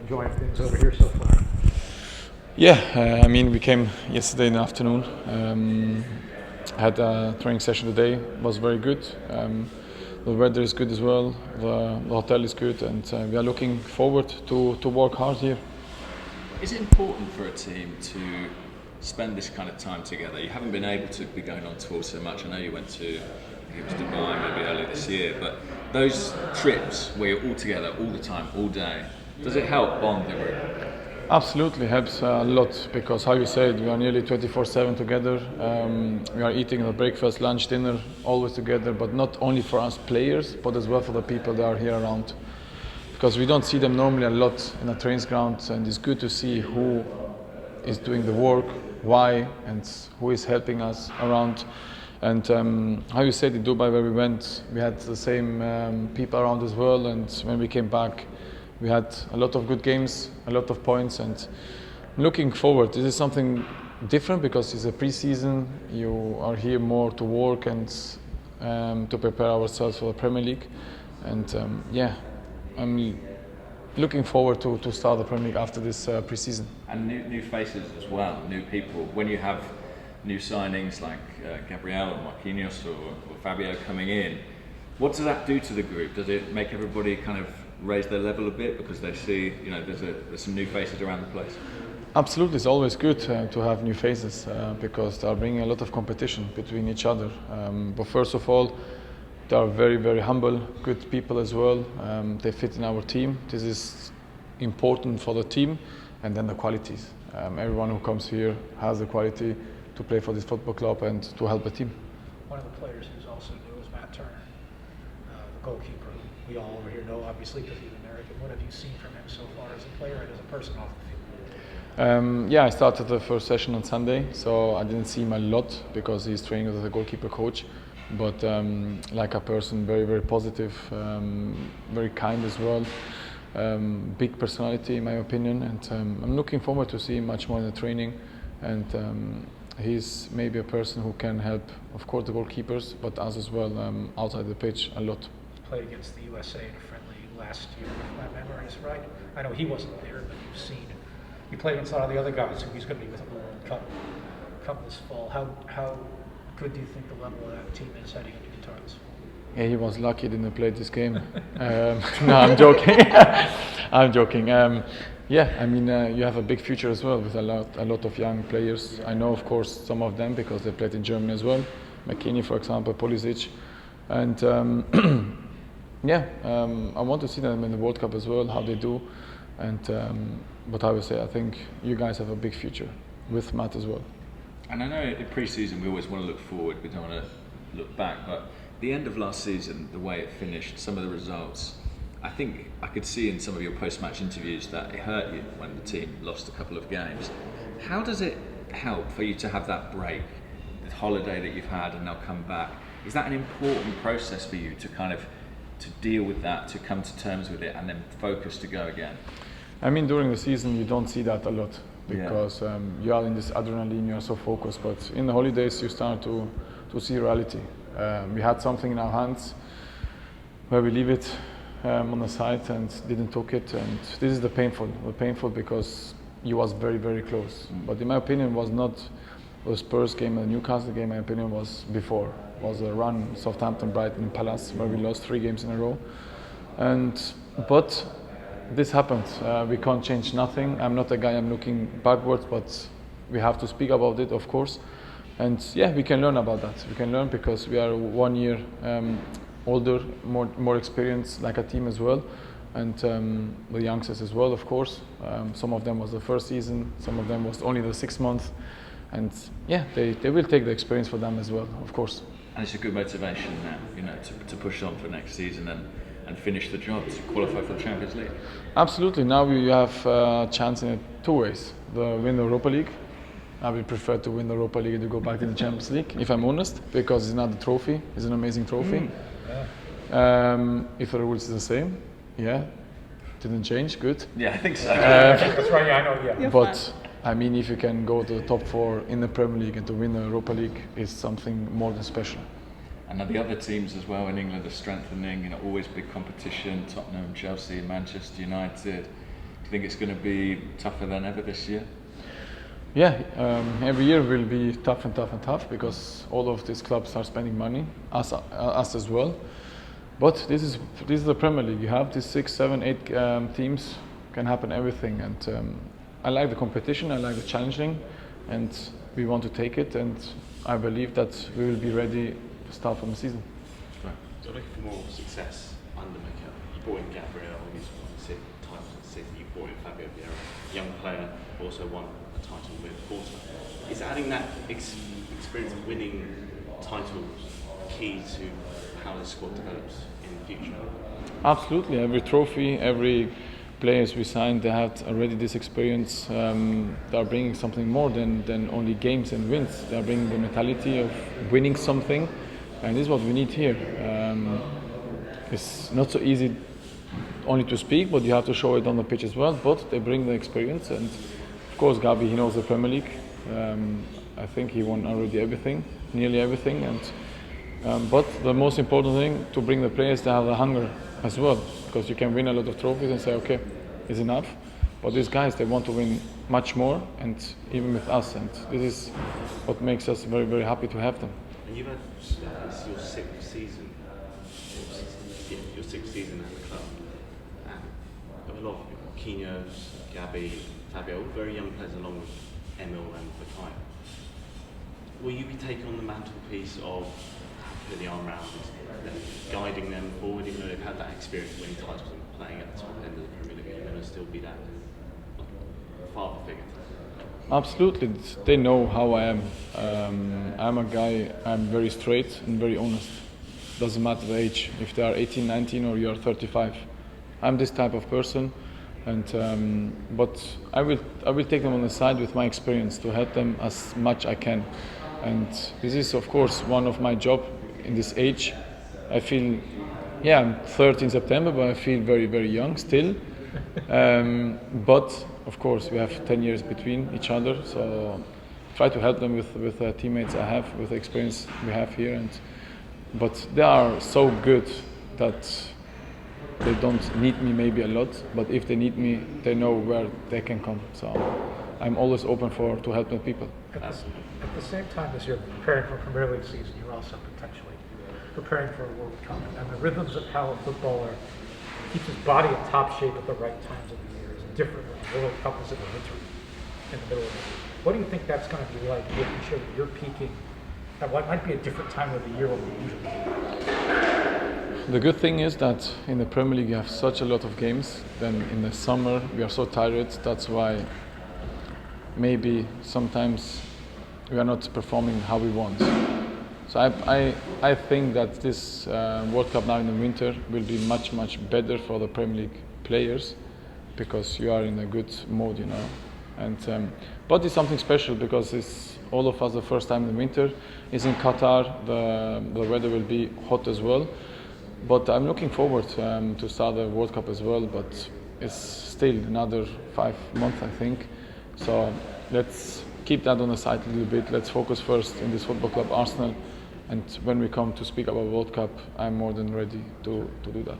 enjoying things over here so far? Yeah, I mean, we came yesterday in the afternoon. Had a training session today. It was very good. The weather is good as well. The hotel is good, and we are looking forward to work hard here. Is it important for a team to spend this kind of time together? You haven't been able to be going on tour so much. I know you went to, I think it was Dubai maybe earlier this year, but those trips where you're all together all the time, all day, does it help bond the group? Absolutely helps a lot, because how you said, we are nearly 24/7 together. We are eating the breakfast, lunch, dinner always together, but not only for us players, but as well for the people that are here around. Because we don't see them normally a lot in a training ground, and it's good to see who is doing the work, why, and who is helping us around. And how you said, in Dubai where we went, we had the same people around as well, and when we came back, we had a lot of good games, a lot of points, and looking forward. This is something different because it's a pre-season. You are here more to work and to prepare ourselves for the Premier League. And I'm looking forward to start the Premier League after this pre-season. And new faces as well, new people. When you have new signings like Gabriel or Marquinhos or Fabio coming in, what does that do to the group? Does it make everybody kind of raise their level a bit because they see, there's some new faces around the place? Absolutely, it's always good to have new faces because they are bringing a lot of competition between each other. But first of all, they are very, very humble, good people as well. They fit in our team. This is important for the team, and then the qualities. Everyone who comes here has the quality to play for this football club and to help the team. One of the players who's also new is Matt Turner, the goalkeeper. We all over here know, obviously, because he's American. What have you seen from him so far as a player and as a person off the field? I started the first session on Sunday, so I didn't see him a lot because he's training as a goalkeeper coach. But like a person, very, very positive, very kind as well. Big personality, in my opinion, and I'm looking forward to see him much more in the training. And he's maybe a person who can help, of course, the goalkeepers, but us as well outside the pitch a lot. Played against the USA in a friendly last year, if my memory is right. I know he wasn't there, but you've seen. He played against a lot of the other guys who he's going to be with in the World Cup come this fall. How good do you think the level of that team is heading into Qatar? Yeah, he was lucky he didn't play this game. No, I'm joking. I'm joking. You have a big future as well with a lot of young players. I know, of course, some of them because they played in Germany as well. McKinney, for example, Pulisic, and I want to see them in the World Cup as well, how they do. And but I would say, I think you guys have a big future with Matt as well. And I know in pre-season we always want to look forward, we don't want to look back, but the end of last season, the way it finished, some of the results, I think I could see in some of your post-match interviews that it hurt you when the team lost a couple of games. How does it help for you to have that break, the holiday that you've had and now come back? Is that an important process for you to kind of to deal with that, to come to terms with it and then focus to go again? I mean, during the season you don't see that a lot because you are in this adrenaline, you are so focused, but in the holidays you start to see reality. We had something in our hands where we leave it on the side and didn't took it, and this is the painful because you was very, very close. But in my opinion was not the Spurs game and the Newcastle game. My opinion was before. Was a run Southampton, Brighton, Palace where we lost 3 games in a row. But this happened. We can't change nothing. I'm not a guy I'm looking backwards, but we have to speak about it, of course. And we can learn about that. We can learn because we are 1 year older, more experienced like a team as well, and the youngsters as well, of course. Some of them was the first season, some of them was only the 6 months, and they will take the experience for them as well, of course. And it's a good motivation now, to push on for next season and finish the job, to qualify for the Champions League. Absolutely. Now you have a chance in it 2 ways. Win the Europa League. I would prefer to win the Europa League and to go back to the Champions League, if I'm honest, because it's not a trophy. It's an amazing trophy. If the rules is the same, didn't change, good. Yeah, I think so. That's right, I know, yeah. But I mean, if you can go to the top 4 in the Premier League and to win the Europa League is something more than special. And the other teams as well in England are strengthening, always big competition, Tottenham, Chelsea, Manchester United. you think it's going to be tougher than ever this year? Yeah, every year will be tough and tough and tough because all of these clubs are spending money, us as well. But this is the Premier League. You have these 6, 7, 8 teams. Can happen everything, and I like the competition. I like the challenging, and we want to take it. And I believe that we will be ready to start from the season. Right. So looking for more success under Mikel. You brought in Gabriel, he's won 6 titles at City. You brought in Fabio Vieira, young player, also won a title with Porto. Is adding that experience of winning titles key to how the squad develops in the future? Absolutely. Every trophy, every players we signed, they had already this experience. They are bringing something more than only games and wins. They are bringing the mentality of winning something, and this is what we need here. It's not so easy only to speak, but you have to show it on the pitch as well. But they bring the experience, and of course, Gabi, he knows the Premier League. I think he won already everything, nearly everything, and but the most important thing to bring the players to have the hunger as well, because you can win a lot of trophies and say, okay, it's enough. But these guys, they want to win much more, and even with us, and this is what makes us very, very happy to have them. And you've had this is your 6th season. Your 6th season at the club, and a lot of Quinhos, Gabi, Fabio, all very young players, along with Emil and Bakayo. Will you be taking on the mantelpiece of putting the arm around them, guiding them forward, even though they've had that experience winning titles and playing at the top end of the Premier League? You're going to still be that father figure? Absolutely, they know how I am. I'm a guy, I'm very straight and very honest. Doesn't matter the age, if they are 18, 19 or you are 35. I'm this type of person, and but I will take them on the side with my experience to help them as much I can. And this is of course one of my job in this age. I feel, yeah, I'm 30 in September, but I feel very, very young still. But of course, we have 10 years between each other, so try to help them with the teammates I have, with the experience we have here. But they are so good that they don't need me maybe a lot, but if they need me, they know where they can come. So I'm always open to help the people. At the same time as you're preparing for Premier League season, you're also potentially preparing for a World Cup. And the rhythms of how a footballer keeps his body in top shape at the right times of the year is different when the World Cup is in the winter, in the middle of it. What do you think that's going to be like, making sure that you're peaking at what might be a different time of the year than we usually do? The good thing is that in the Premier League you have such a lot of games. Then in the summer we are so tired. That's why maybe sometimes we are not performing how we want. So I think that this World Cup now in the winter will be much, much better for the Premier League players because you are in a good mode, you know. And but it's something special because it's all of us the first time in the winter. It's in Qatar. The weather will be hot as well. But I'm looking forward to start the World Cup as well. But it's still another 5 months, I think. So let's keep that on the side a little bit. Let's focus first in this football club, Arsenal. And when we come to speak about World Cup, I'm more than ready to do that.